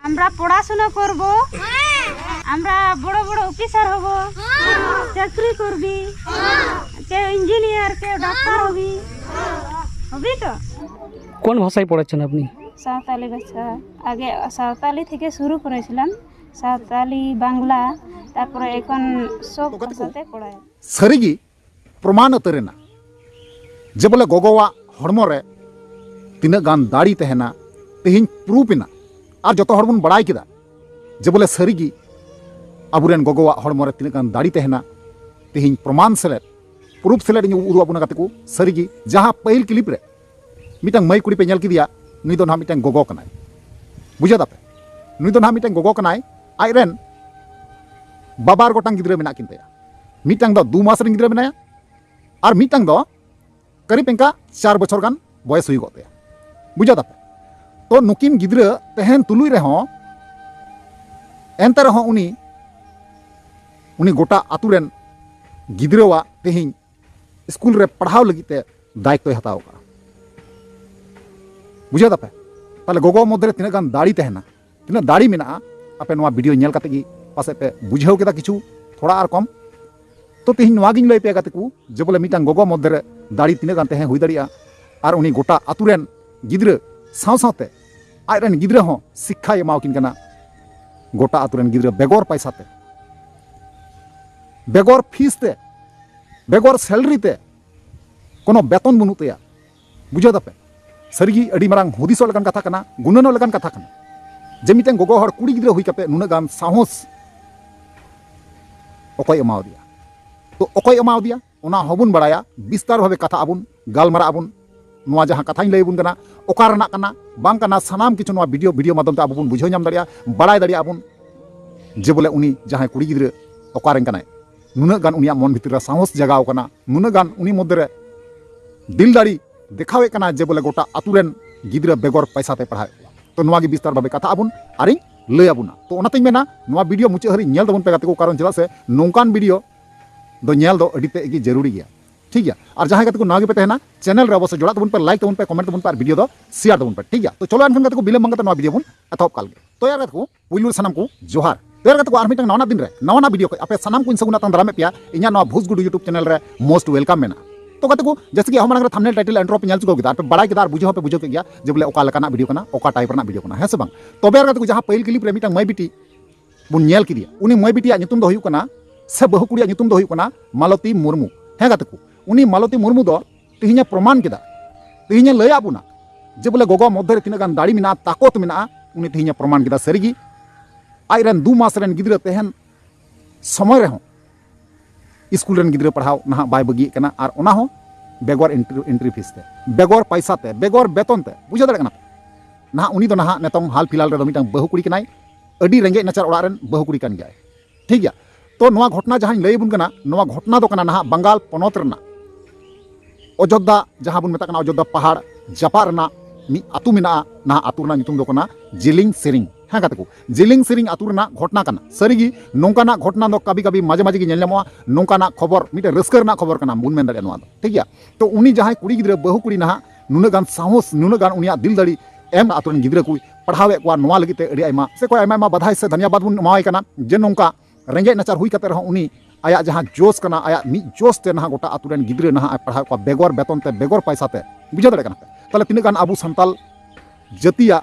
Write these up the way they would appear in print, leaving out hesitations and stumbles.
আমরা পড়াশোনা করব, আমরা বড় বড় অফিসার হব, চাকরি করবি, কেউ ইঞ্জিনিয়ার, কেউ ডাক্তার হবি, হবি তো। কোন ভাষায় পড়াচ্ছেন আপনি? সাঁওতালি ভাষা। আগে সাঁওতালি থেকে শুরু করেছিলাম, সাঁওতালি, বাংলা, তারপরে এখন সব ভাষাতে পড়ায়। সারিगी प्रमाण उतरेना जे बोले गोगोवा हड़मो रे तीना गान दाड़ी तहना तेहिं प्रूफिना और जो हड़ बन बड़ाई किदा जे बोले सारिगी अबुरेन गोगोवा हड़मो रे तीना गान दाड़ी तहना तेहिं प्रमाण सेलेद प्रूफ सेलेद उदू आबुना काते को सारिगी जहां पहिल क्लिप रे मिटांग मई कुड़ी पे नेल किदिया नुई दो ना मिटांग गोगो कनाय बुझा दापे नुई दो ना मिटांग गोगो कनाय आइरेन बाबार गोटांग गिद्रे मेना किनतेया मिटांग दो 2 मास रे गिद्रे मेनाया और मिटांग दो करीब इनका 4 बछर गान बयस हुई गते बुझा दापे तो नुकिन गिद्रे तहन तुलुई रे हो एंते रे हो उनी गोटा आतुरेन गिद्रेवा तेहिं स्कूल रे पढ़ाव लगिते दायित्व हताव का बुझा दापे ताले गोगो मध्य तीना गान दाड़ी तहना तीना दाड़ी मेना आपे नोआ वीडियो नेल काते गी पासे पे बुझाव केदा किछु थोड़ा और कम तो तेहिं नोआ गिन लई पे काते को जे बोले मिटांग गोगो मध्य रे दाड़ी तीना गान तहन हुई दाड़िया और उनी गोटा आतुरेन गिद्रे साव सावते आइरेन गिद्रे हो शिक्षा एमाव किन कना गोटा आतुरेन गिद्रे बेगर पैसा ते बेगर फीस ते बेगर सैलरी ते कोनो बेतन बनुतेया बुझा दापे सारिगी अड़ी मारांग हुदिसो लेकान कथा कना गुणनो लेकान कथा कना जे मिटें गोगो हर कुड़ी गिद्रे हुई काते नुना गान साहस अकय एमाव दिया तो अकय एमाव दिया ओना हबुन बड़ाया विस्तार भावे कथा आबुन गालमारा आबुन नोआ जहां कथाई लई बुन कना ओका रना कना बांग कना सानाम किछु नोआ वीडियो माध्यम ते आबु बुन बुझाव नाम दाड़िया बड़ाय दाड़िया आबुन जे बोले उनी जहां कुड़ी गिद्रे ओकारेन कनाय नुना गान उनिया मन भितर साहस जगाव कना नुना गान उनी मध्य रे दिल दाड़ी देखावे कना जे बोले गोटा आतुरेन गिद्रे बेगर पैसा ते पढ़ाए तो नोआ गे विस्तार भावे कथा आबुन आरिं लई आबुना तो ओनातें मेना नोआ वीडियो मुचाद हरी नेल दबुन पे गाते को कारण चला से नोंकान वीडियो दो नेल दो अड़ी ते गी जरूरी गया ठीक है और जहां गाते को नागे पे तहना चैनल रे अवश्य जोड़ा तबुन पे लाइक तबुन पे कमेंट तबुन पे और वीडियो दो शेयर तबुन पे ठीक है तो चलो एनखन गाते को बिलम मंगते नोआ वीडियो बुन एतहब काल गे तो यार गाते को पुइलु सानाम को जोहार तो यार गाते को आर मिटंग नवा दिन रे नवा वीडियो को आपे सानाम को सगुना तन दारामे पिया इन्या नवा भूसगुडू यूट्यूब चैनल रे मोस्ट वेलकम मेना तो गाते को जैसे कि हम थंबनेल टाइटल एंट्रो पे नेल चुको गिदा पे बड़ाई केदार बुझो पे बुझो के गया जे बोले ओका लकाना वीडियो कना ओका टाइप रना वीडियो कना है से बांग तबे यार गाते को जहां पहिल क्लिप रे मिटंग मई बिटी बुन नेल किदिया उनी मई बिटिया नितुम दो हुयु कना से बहु कुड़िया नितुम दो हुयु कना मालती मुर्मू है गाते को उनी मालती मुर्मू दो तिहिने प्रमाण केदा तिहिने लय आबुना जे बोले गोगो मध्य रे तिना गान दाड़ी मेना ताकत मेना उनी तिहिने प्रमाण केदा सारिगी आइरेन 2 मास रेन गिद्रे तहन समय रे हो स्कूल रेन गिद्रे पढ़ाव नहा बाय बगी कना और ओना हो बेगर एंट्री फीस ते बेगर पैसा ते बेगर बेतन ते बुझा दाड़े कना नहा उनी दो नहा नेतों हाल फिलहाल रे दो मिटांग बहु कुड़ी कनाय अडी रेंगे नचार ओड़ा रेन बहु कुड़ी कान गयाय ठीक गया तो नोआ घटना जहां लई बुन कना नोआ घटना दो कना नहा बंगाल पनोत रना अयोध्या जहां बुन मेता कना अयोध्या पहाड़ जापार रना मी आतु मेना नहा आतु रना नितुम दो कना जिलिंग सेरिंग हाँ गाते को जिलिंग सेरिंग आतु रना घटना कना सारिगी नोंकाना घटना दो कभी कभी माजे माजे गी नेल ᱧᱟᱢᱚᱜᱼᱟ नोंकाना खबर मिटे रस्कर रना खबर कना बुन मेन दाड़िया नोआ दो ठीक गया तो उनी जहां कुड़ी गिद्रे बहु कुड़ी नहा नुना गान साहस नुना गान उनिया दिल दाड़ी एम आतु रन गिद्रे को पढ़ावे को नोआ लगिते अड़ी आयमा से को आयमा बधाई से धन्यवाद बुन एमावाय कना जे नोंका रेंगे नचार हुई कते रहो उनी आया जहां जोश कना आया मी जोश ते नहा गोटा आतु रेन गिद्रे नहा पढ़ाव को बेगर बेतन ते बेगर पैसा ते बुझा दाड़े कना ताले तिना गान आबु संताल जतिया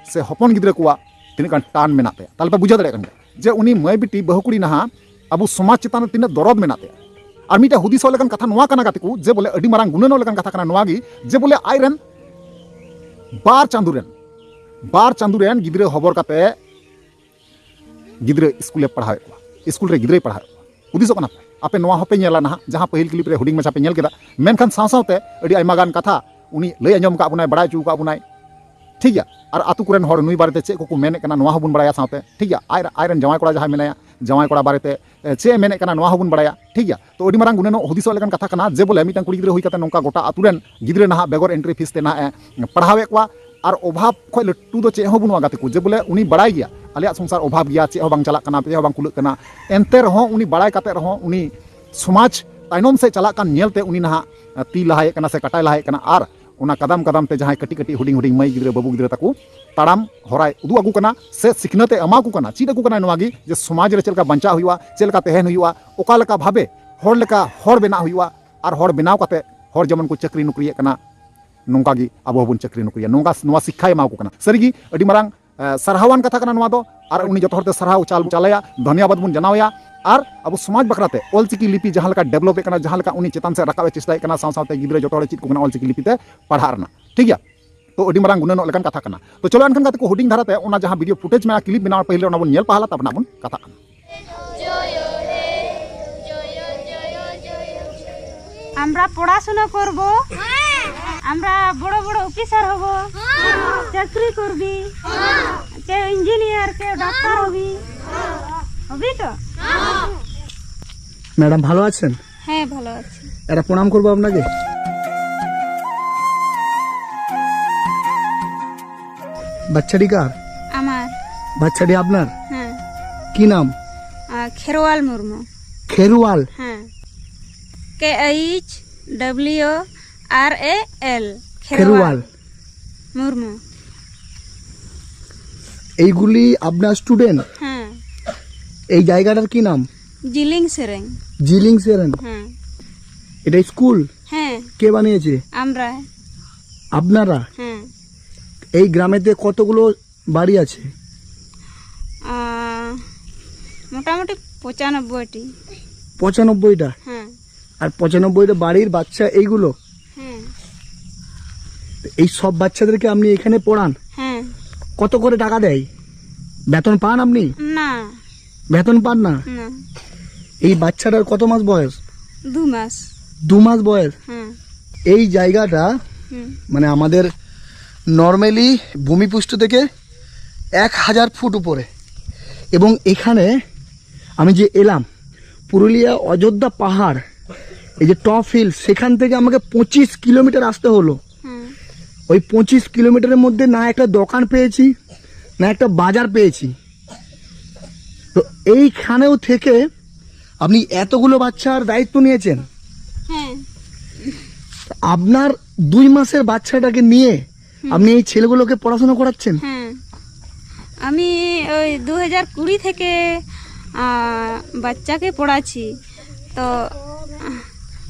से हपन गिद्रे को तिना गान टान मेनाते ताले पे बुझा दाड़े कना जे उनी मई बिटी बहु कुड़ी नहा आबु समाज चितान तिना दरद मेनाते और मिटा हुदिसो लेकन कथा नोआ कना गाते को जे बोले अडी मारांग गुणनो लेकन कथा कना नोआ गी जे बोले आइरेन बार चांदू रेन गिद्रे हबर काते गिद्रे स्कूले पढ़ावे को स्कूल रे गिद्रे पढ़ावे हुदिसो कना आपे नोआ हपे नेला ना जहां पहिल क्लिप रे हुडिंग मचा पे नेल केदा मेनखान साव सावते अडी आयमा गान कथा उनी लय अंजम का बुनाय बड़ाय चू का बुनाय ठीक है और आतु कुरेन हर नुई बारेते चे को मेने कना नोआ हबुन बड़ाया सावते ठीक है आयरन जवाय कोड़ा जहां मेनाया जवाय कोड़ा बारेते चे मेने कना नोआ हबुन बड़ाया ठीक है तो अडी मारांग गुनेनो हुदिसो लेकन कथा कना जे बोले मिटांग कुड़ी गिद्रे हुई कते नोंका गोटा आतुरेन गिद्रे नहा बेगर एंट्री फीस ते ना पढ़ावे को और अभाव खय लट्टू दो चे हो बुनवा गाते को जे बोले उनी बड़ाय गया आलिया संसार अभाव गया चे हो बांग चला कना पे हो बांग कुलक कना एंते रहो उनी बड़ाय काते रहो उनी समाज तायनोम से चला कान नेलते उनी नहा ती लहाय कना से कटाय लहाय कना और ओना कदम कदम ते जहां कटी कटी हुडिंग हुडिंग मई गिद्रे बाबू गिद्रे ताकू ताड़ाम हराय उदू आगू कना से सिखनते एमा को कना चीड आगू कना नोवागी जे समाज रे चलका बंचा हुआ चलका तहन हुआ ओका लका भाबे हर लका हर बेना हुआ और हर बेनाव काते हर जेमन को चक्री नौकरी कना नोंका गी आबो हबुन चक्री नौकरी नोंगा नोवा शिक्षा एमा को कना सरीगी अडी मारांग सरहावान कथा कना नोवा दो और उनी जतो हरते सरहाव चालया धन्यवाद बुन जनावया और अब समाज बखराते ऑलचिकी लिपि जहां लका डेवलप कना जहां लका उनी चेतन से रकाबे चेष्टा कना साथ गिद्रे जो चित को ऑलचिकी लिपिते पढ़ारना ठीक है तो अडी मारांग गुणन लेकन कथा कना तो चलो एनखान को हुडिंग धाराते ओना जहां वीडियो फुटेज में क्लिप बनाव पहले ओना बन नेल पहला तब बन कथा कना আমরা পড়াশোনা করব আমরা বড় বড় অফিসার হব চাকরি করবি কেউ ইঞ্জিনিয়ার কেউ ডাক্তার হবি হবি তো ম্যাডাম ভালো আছেন? হ্যাঁ ভালো আছি এটা প্রণাম করবো আপনাকে। বাচ্চাটি কার? আমার বাচ্চাটি আপনার? হ্যাঁ কি নাম? খেরওয়াল মুর্মু খেরওয়াল। হ্যাঁ KHWRAL খেরওয়াল মুর্মু এইগুলি আপনার স্টুডেন্ট? হ্যাঁ এই জায়গাটার কি নাম? জিলিং সেরেং জিলিং সেরেন। হ্যাঁ এটা স্কুল? হ্যাঁ কে বানিয়েছে? আমরা আপনারা? হ্যাঁ এই গ্রামেতে কতগুলো বাড়ি আছে? মোটামুটি 95টি। 95টা? হ্যাঁ আর 95টা বাড়ির বাচ্চা এইগুলো? হ্যাঁ এই সব বাচ্চাদেরকে আপনি এখানে পড়ান? হ্যাঁ কত করে টাকা দেয়? বেতন পান আপনি? না বেতন পান না? না এই বাচ্চাটার কত মাস বয়স? 2 মাস। 2 মাস বয়স। হ্যাঁ এই জায়গাটা হুম মানে আমাদের নর্মালি ভূমিপৃষ্ঠ থেকে 1000 ফুট উপরে, এবং এখানে আমি যে এলাম পুরুলিয়া অযোধ্যা পাহাড়, এই যে টপ হিল, সেখান থেকে আমাকে 25 কিলোমিটার আসতে হলো। হুম ওই 25 কিলোমিটারের মধ্যে না একটা দোকান পেয়েছি না একটা বাজার পেয়েছি। তো এইখানেও থেকে আপনি এতগুলো বাচ্চার দায়িত্ব নিয়েছেন। হ্যাঁ আপনার 2 মাসের বাচ্চাটাকে নিয়ে আপনি এই ছেলেগুলোকে পড়াশোনা করাচ্ছেন? হ্যাঁ আমি ওই 2020 থেকে বাচ্চাকে পড়াচ্ছি, তো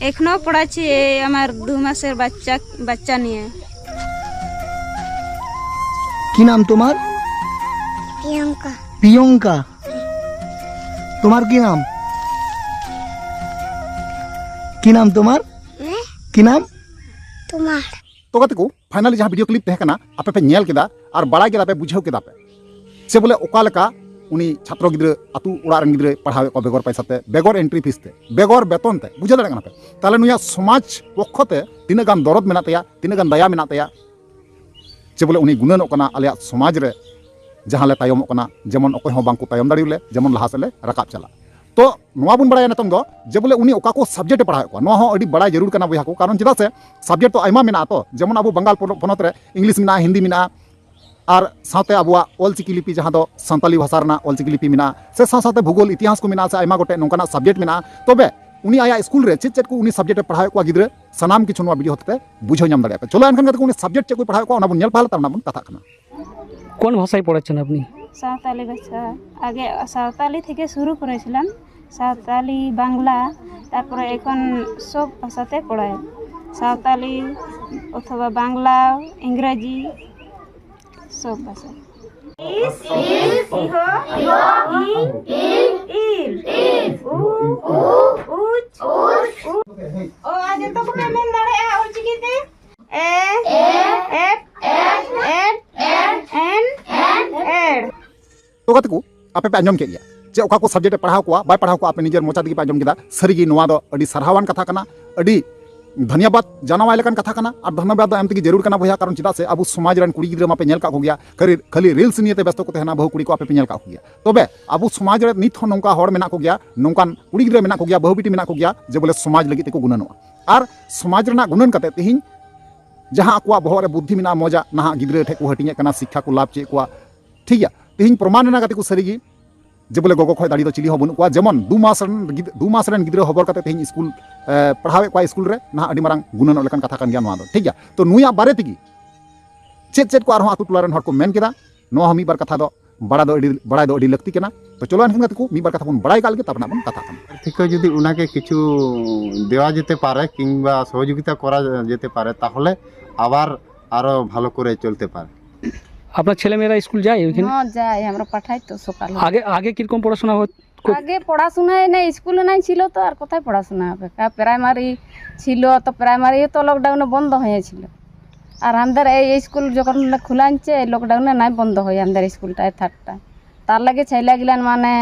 এখনো পড়াচ্ছি এই আমার 2 মাসের বাচ্চা নিয়ে। কি নাম তোমার? প্রিয়ঙ্কা। প্রিয়ঙ্কা। তোমার কি নাম? কি नाम तुम्हार? की नाम तुम्हार? तो गते को फाइनली जहां वीडियो क्लिप तहे कना आपे पे नेल केदा और बड़ा केदा पे बुझाव केदा पे से बोले ओका लका उनी छात्र गिद्रे आतु उड़ा रन गिद्रे पढ़ावे को बेगर पैसा ते बेगर एंट्री फीस ते बेगर बेतन ते बुझा दाड़ा कना पे ताले नुया समाज पक्षते तिना गान दरद मेना तया तिना गान दया मेना तया से बोले उनी गुणनक कना आलिया समाज रे जहां ले तायमक कना जेमन ओकय हो बांको तायम दाड़िले जेमन लहा सेले रकाब चला। तो नवा बुन बड़ा नतम दो जे बोले उनी ओका को सब्जेक्ट पढ़ाए को नवा हो अडी बड़ा जरूर कना बया को कारण चदा से सब्जेक्ट तो आयमा मेना तो जेमन अबो बंगाल पनत रे इंग्लिश मेना हिंदी मेना और साथे अबुआ ऑलचिकी लिपि जहां दो संताली भाषा रना ऑलचिकी लिपि मेना से साथे भूगोल इतिहास को मेना से आयमा गोटे नोंकाना सब्जेक्ट मेना तबे उनी आया स्कूल रे चेत को उनी सब्जेक्ट पढ़ाए को गिद्रे सनाम किछु नवा वीडियो होते बुझो नाम दाड़े चलो एनखान को उनी सब्जेक्ट को पढ़ाए को ओना बुन नेल पाहला तब बुन कथा कना। কোন ভাষায় পড়াচ্ছেন আপনি? সাঁওতালি ভাষা। আগে সাঁওতালি থেকে শুরু করেছিলাম, সাঁওতালি, বাংলা, তারপরে এখন সব ভাষাতে পড়াই, সাঁওতালি অথবা বাংলা, ইংরেজি, সব ভাষা। तो गते को आपे पे आंजम के गया जे ओका को सब्जेक्ट पढ़ाव को बाय पढ़ाव को आपे निजर मोचा दिगे पे आंजम केदा सरीगी नोवा दो अडी सरहावान कथा कना अडी धन्यवाद जनावाय लेकन कथा कना और धन्यवाद एम तगी जरूर कना भैया कारण चिदा से अब समाज रन कुड़ी गिद्रा मापे नेल का हो गया खाली रील्स नियते व्यस्त को तेहना बहु कुड़ी को आपे पे नेल का हो गया तबे अब समाज रे नित हो नोंका हड़ मेना को गया नोंकान कुड़ी गिद्रा मेना को गया बहु बिटी मेना को गया जे बोले समाज लगी ते को गुणनवा और समाज रना गुणन कते तिहिन जहां अकवा बहर रे बुद्धि मेना मजा नहा गिद्रा ठे को हटिए कना शिक्षा को लाभ चे को ठीक है तिहिन प्रमाण ना कते को सरीगी जे बोले गोगो खय दाड़ी दो चिली हो बनु को जेमन 2 मास रन गिद्रा हबर कते तेहिं स्कूल पढ़ावे को स्कूल रे ना अडी मारंग गुणन लेकन कथा कान गया नवा दो ठीक गया तो नुया बारे तिगी चेत को आरो आतु टोला रन हर को मेन केदा नो मी बार कथा दो बड़ा दो अडी लगती केना तो चलो एनखन को मी बार कथा बन बड़ाई काल के तबना बन कथा कान ঠিক যদি উনাকে কিছু দেওয়া যেতে পারে কিংবা সহযোগিতা করা যেতে পারে তাহলে আবার আরো ভালো করে চলতে পারে। আপনার ছেলেমেয়েরা স্কুল যায় ওইখানে? হ্যাঁ যাই, আমরা পাঠাই তো সকালে। আগে আগে কিরকম পড়াশোনা আগে পড়াশোনায় নেই, স্কুলে নাই ছিল তো আর কোথায় পড়াশোনা হবে। প্রাইমারি ছিল তো প্রাইমারি তো লকডাউনে বন্ধ হয়েছিল, আর আমাদের এই স্কুল যখন খোলা আনছে লকডাউনে নাই বন্ধ হয় আমাদের স্কুলটা থার্ডটা, তার লাগে ছেলে গিলান মানে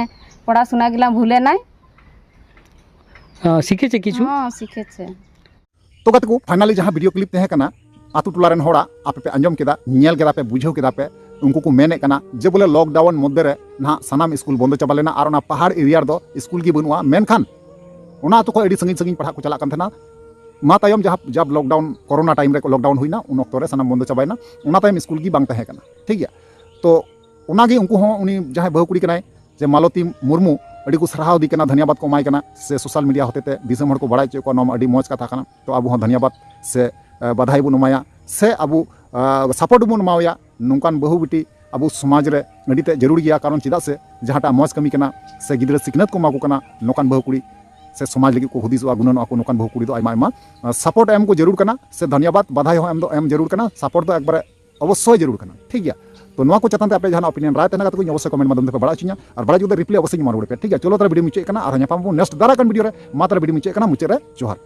পড়াশোনা গিলান ভুলে নাই, শিখেছে কিছু। হ্যাঁ শিখেছে। तो कत को फाइनली जहां वीडियो क्लिप तहे कना आतु टोला रन होड़ा आपे पे अंजम केदा नेल केदा पे बुझाव केदा पे उनको को मेने कना जे बोले लॉकडाउन मध्य रे ना सनाम स्कूल बंद चबा लेना और ना पहाड़ एरिया दो स्कूल की बनुआ मेनखान ओना तो को एडी संगी संगी पढ़ा को चला कान थना मा तायम जब लॉकडाउन कोरोना टाइम रे लॉकडाउन हुईना उन वक्त रे सनाम बंद चबायना ओना तायम स्कूल की बांग तहे कना ठीक गया तो ओना गे उनको हो उनी जहां बहु कुड़ी कनाय जे मालती मुर्मू अड़ी को सराहाव दी कना धन्यवाद को माय कना से सोशल मीडिया होते दिसम हर को बड़ाई चे को नम अड़ी मौज कथा कना तो अब हो धन्यवाद से बधाई बुन माया से अब सपोर्ट बुन मावया नोंकान बहु बिटी अब समाज रे अड़ीते जरूर गया कारण चिदा से जहाटा मौज कमी कना से गिद्रा सिखनत को माको कना नोकान बहु कुड़ी से समाज लगी को हुदिस गुणन को नोकान बहु कुड़ी दो आयमा आयमा सपोर्ट एम को जरूर कना से धन्यवाद बधाई हो एम जरूर कना सपोर्ट दो एकबारे अवश्य जरूर कना ठीक गया तो नवा को चतान पे जहां ओपिनियन राय तना को अवश्य कमेंट माध्यम पे बड़ा चिन्या और बड़ा जुदा रिप्लाई अवश्य मार पे ठीक है चलो तार वीडियो मुचे कना और नेक्स्ट दारा कन वीडियो रे मात्र वीडियो मुचे कना मुचे रे जोहार।